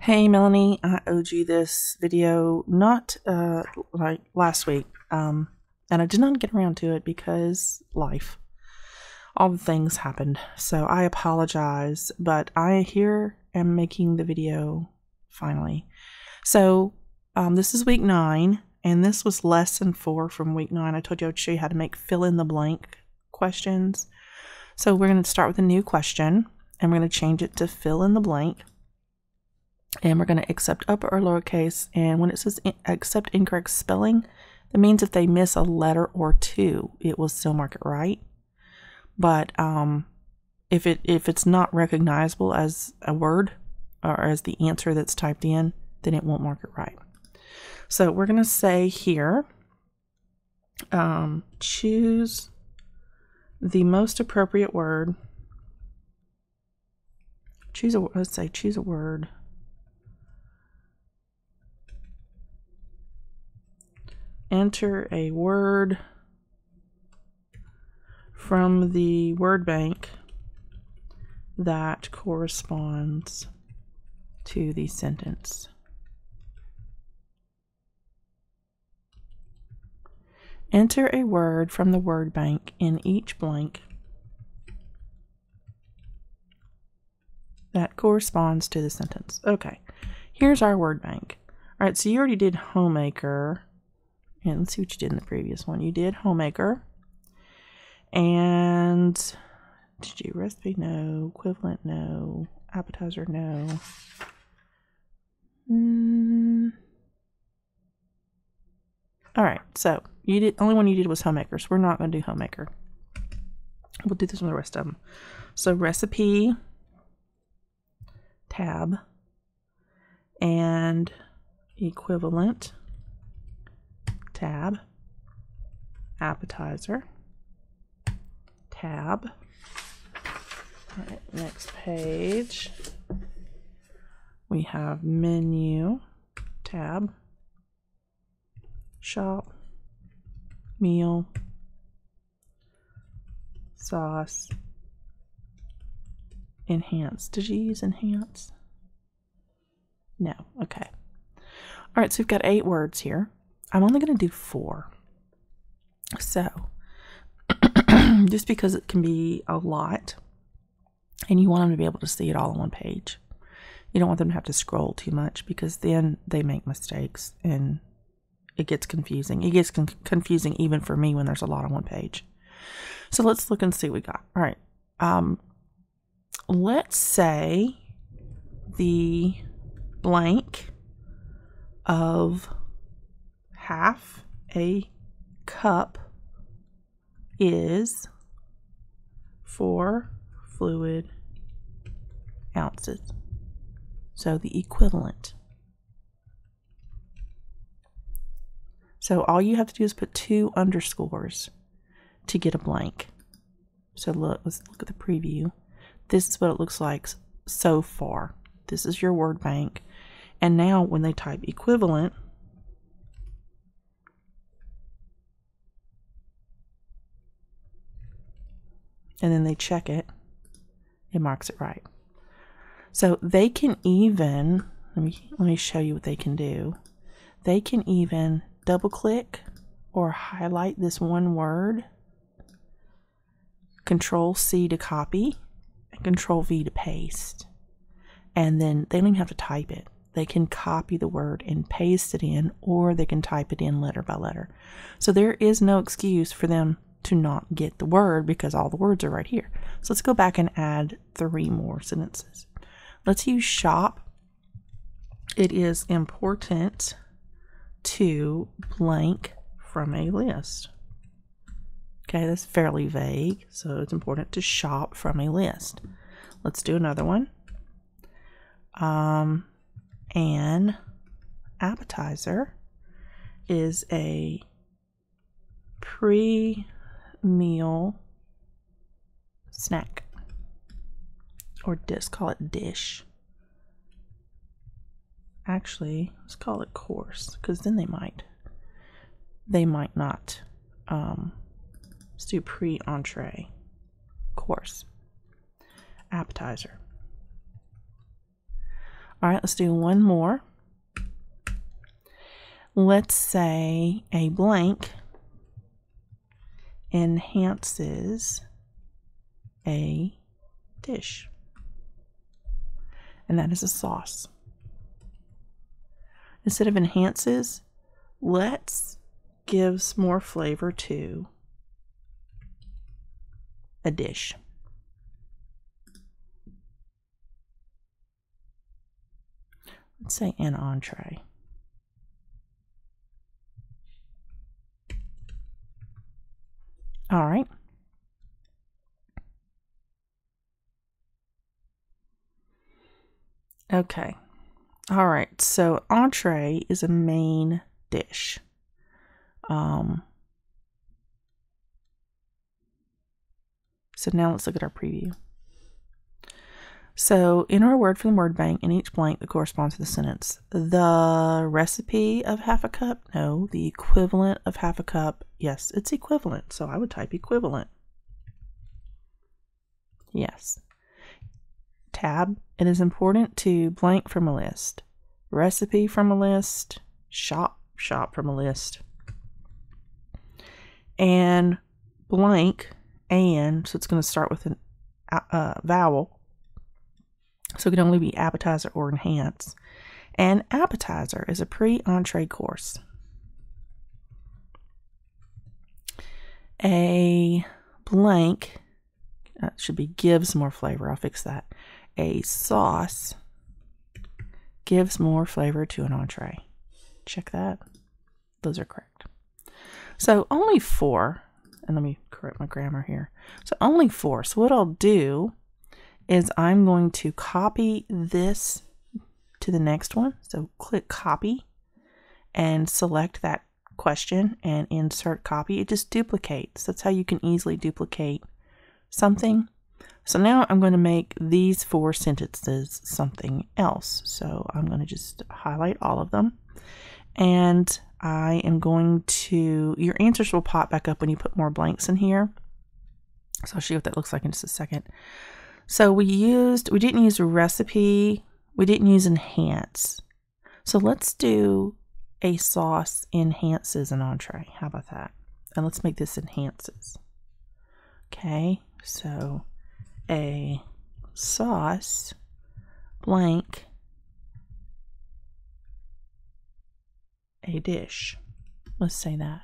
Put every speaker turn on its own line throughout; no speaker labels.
Hey Melanie, I owed you this video not like last week, and I did not get around to it because life, all the things happened. So I apologize, but I here am making the video finally. So this is week 9, and this was lesson 4 from week 9. I told you I would show you how to make fill in the blank questions. So we're going to start with a new question, and we're going to change it to fill in the blank. And we're going to accept upper or lowercase, and when it says accept incorrect spelling, that means if they miss a letter or two, it will still mark it right. But if it's not recognizable as a word or as the answer that's typed in, then it won't mark it right. So we're going to say here, choose the most appropriate word. Let's say choose a word. Enter a word from the word bank that corresponds to the sentence. Enter a word from the word bank in each blank that corresponds to the sentence. Okay, here's our word bank. All right, so you already did homemaker. And let's see what you did in the previous one. You did homemaker. And did you recipe? No. Equivalent? No. Appetizer? No. All right. So you did. Only one you did was homemaker. So we're not going to do homemaker. We'll do this with the rest of them. So recipe, tab, and equivalent, tab, appetizer, tab. All right, next page. We have menu, tab, shop, meal, sauce, enhance. Did you use enhance? No. Okay. All right, so we've got 8 words here. I'm only going to do 4. So, just because it can be a lot, and you want them to be able to see it all on one page. You don't want them to have to scroll too much, because then they make mistakes, and it gets confusing. It gets confusing even for me when there's a lot on one page. So let's look and see what we got. All right. Let's say the blank of half a cup is 4 fluid ounces. So the equivalent. So all you have to do is put 2 underscores to get a blank. So look, let's look at the preview. This is what it looks like so far. This is your word bank. And now when they type equivalent, and then they check it, it marks it right. So they can even, let me show you what they can do. They can even double click or highlight this one word, Control C to copy, and Control V to paste. And then they don't even have to type it. They can copy the word and paste it in, or they can type it in letter by letter. So there is no excuse for them to not get the word, because all the words are right here. So let's go back and add 3 more sentences. Let's use shop. It is important to blank from a list. Okay, that's fairly vague, so it's important to shop from a list. Let's do another one. An appetizer is a pre-meal snack, or just call it dish. Actually, let's call it course, because then they might not. Let's do pre-entree, course, appetizer. All right, let's do one more. Let's say a blank enhances a dish, and that is a sauce. Instead of enhances, let's gives more flavor to a dish. Let's say an entree. All right. Okay. All right. So entree is a main dish. So now let's look at our preview. So in our word from the word bank, in each blank that corresponds to the sentence, the recipe of half a cup, no, the equivalent of half a cup, yes, it's equivalent. So I would type equivalent. Yes. Tab, it is important to blank from a list. Recipe from a list, shop from a list. And blank, and, so it's going to start with a vowel. So it can only be appetizer or enhance. And appetizer is a pre-entree course. A blank, should be gives more flavor. I'll fix that. A sauce gives more flavor to an entree. Check that. Those are correct. So only 4, and let me correct my grammar here. So only 4. So what I'll do is I'm going to copy this to the next one. So click copy and select that question and insert copy. It just duplicates. That's how you can easily duplicate something. So now I'm going to make these 4 sentences something else. So I'm going to just highlight all of them. And I am going to, your answers will pop back up when you put more blanks in here. So I'll show you what that looks like in just a second. So we didn't use a recipe, we didn't use enhance. So let's do a sauce enhances an entree. How about that? And let's make this enhances. Okay, so a sauce blank a dish. Let's say that.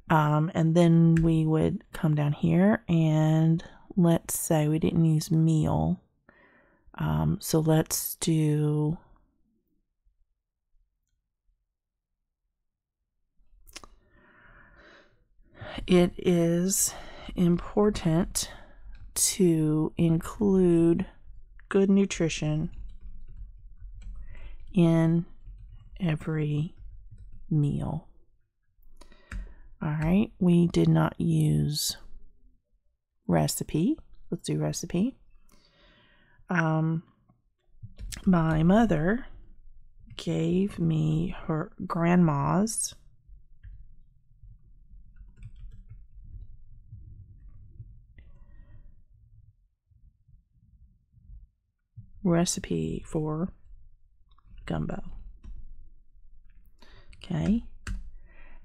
And then we would come down here and let's say we didn't use meal. So let's do it is important to include good nutrition in every meal. All right, we did not use recipe. Let's do recipe. My mother gave me her grandma's recipe for gumbo. Okay.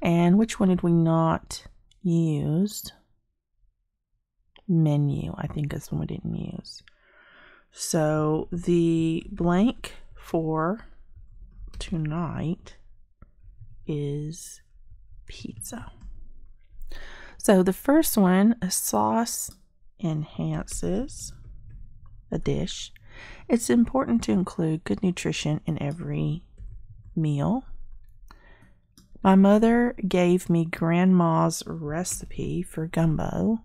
And which one did we not use? Menu, I think is one we didn't use. So the blank for tonight is pizza. So the first one, a sauce enhances a dish. It's important to include good nutrition in every meal. My mother gave me grandma's recipe for gumbo.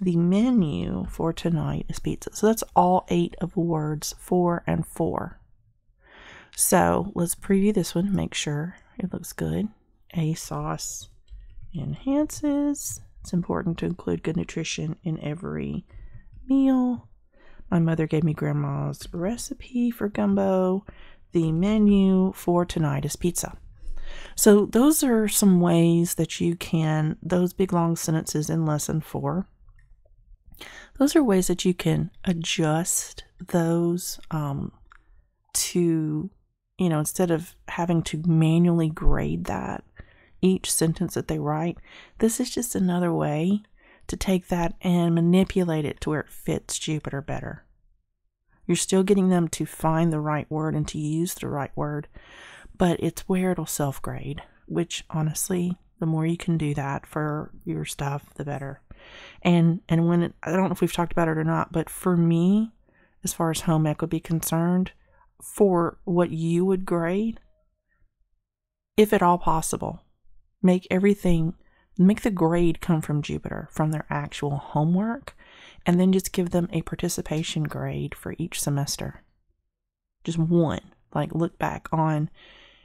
The menu for tonight is pizza. So that's all 8 of the words 4 and 4. So let's preview this one, make sure it looks good. A sauce enhances. It's important to include good nutrition in every meal. My mother gave me grandma's recipe for gumbo. The menu for tonight is pizza. So those are some ways that you can, those big long sentences in lesson 4, those are ways that you can adjust those to, instead of having to manually grade that, each sentence that they write, this is just another way to take that and manipulate it to where it fits Jupiter better. You're still getting them to find the right word and to use the right word, but it's where it'll self-grade, which honestly, the more you can do that for your stuff, the better. And when I don't know if we've talked about it or not, but for me, as far as home ec would be concerned, for what you would grade, if at all possible, make the grade come from Jupiter, from their actual homework, and then just give them a participation grade for each semester. Just one. Like, look back on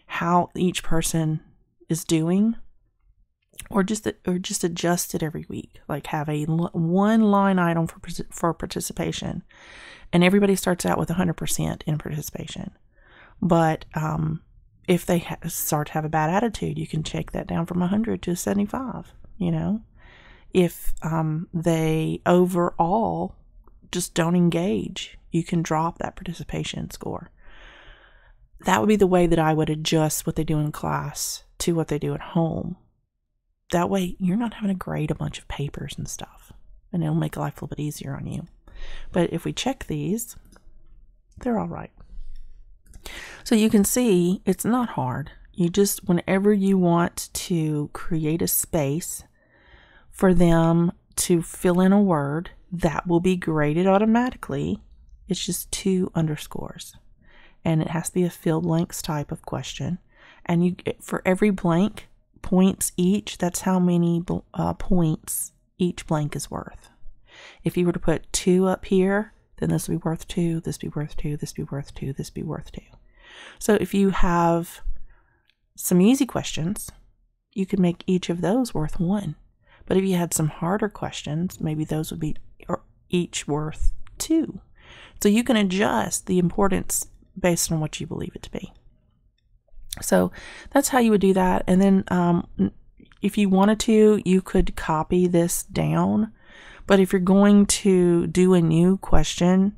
how each person is doing, or just adjust it every week. Like, have one line item for participation, and everybody starts out with 100% in participation. But if they start to have a bad attitude, you can take that down from 100 to 75, If they overall just don't engage, you can drop that participation score. That would be the way that I would adjust what they do in class to what they do at home. That way, you're not having to grade a bunch of papers and stuff, and it'll make life a little bit easier on you. But if we check these, they're all right. So you can see it's not hard. You just, whenever you want to create a space for them to fill in a word, that will be graded automatically. It's just 2 underscores. And it has to be a fill blanks type of question. And you, for every blank, points each, that's how many points each blank is worth. If you were to put 2 up here, then this would be worth 2, this be worth 2, this be worth 2, this be worth 2. So if you have some easy questions, you could make each of those worth 1. But if you had some harder questions, maybe those would be each worth 2. So you can adjust the importance based on what you believe it to be. So that's how you would do that. And then if you wanted to, you could copy this down. But if you're going to do a new question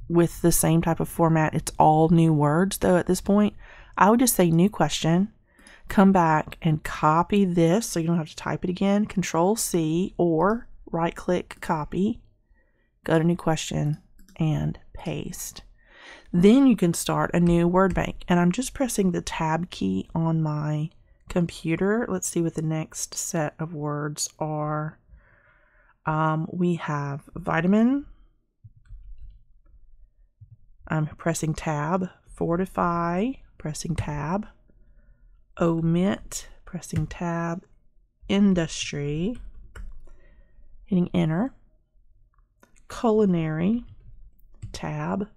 with the same type of format, it's all new words though at this point, I would just say new question, come back and copy this so you don't have to type it again, Control C, or right click copy, go to new question and paste. Then you can start a new word bank. And I'm just pressing the tab key on my computer. Let's see what the next set of words are. We have vitamin. I'm pressing tab. Fortify, pressing tab. Omit, pressing tab. Industry, hitting enter. Culinary, tab.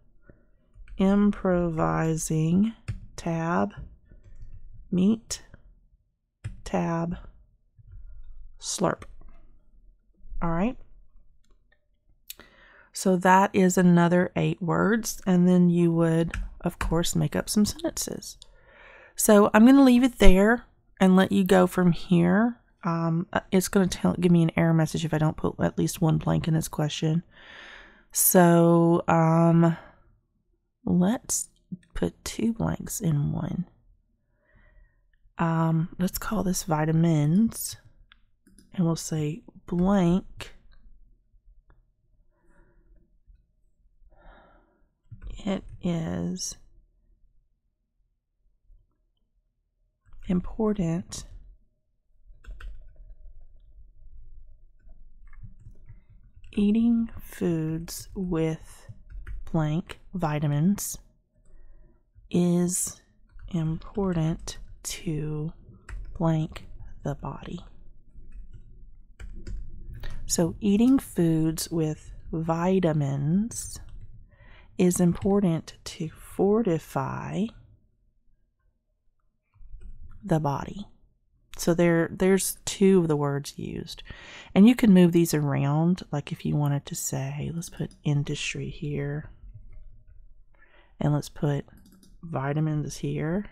Improvising, tab. Meat, tab. Slurp. All right. So that is another 8 words, and then you would, of course, make up some sentences. So I'm going to leave it there and let you go from here. It's going to give me an error message if I don't put at least 1 blank in this question. So let's put 2 blanks in one. Let's call this vitamins, and we'll say blank. It is important eating foods with blank vitamins is important to blank the body. So eating foods with vitamins is important to fortify the body. So there's 2 of the words used. And you can move these around, like if you wanted to say, let's put industry here. And let's put vitamins here.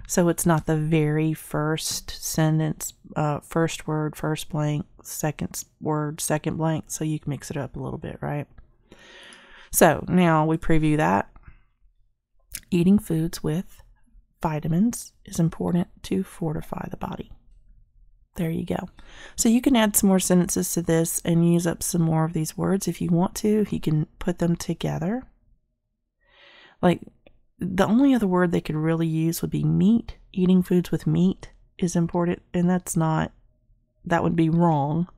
So it's not the very first sentence, first word, first blank, second word, second blank. So you can mix it up a little bit, right? So now we preview that. Eating foods with vitamins is important to fortify the body. There you go. So you can add some more sentences to this and use up some more of these words if you want to. You can put them together. Like, the only other word they could really use would be meat. Eating foods with meat is important, and that would be wrong.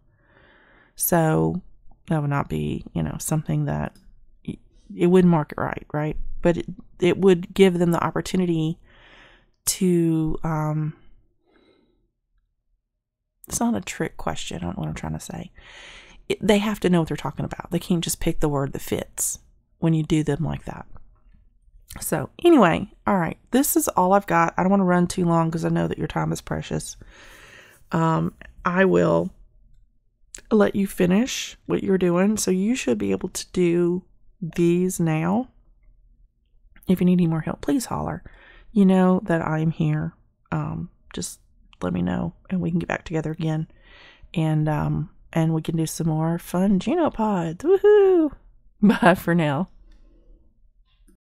So that would not be, something that it wouldn't mark it right? But it would give them the opportunity to, it's not a trick question. I don't know what I'm trying to say. They have to know what they're talking about. They can't just pick the word that fits when you do them like that. So anyway, all right, this is all I've got. I don't want to run too long because I know that your time is precious. I will let you finish what you're doing. So you should be able to do these now. If you need any more help, please holler. You know that I'm here. Just let me know and we can get back together again. And we can do some more fun Genopods. Woohoo! Bye for now.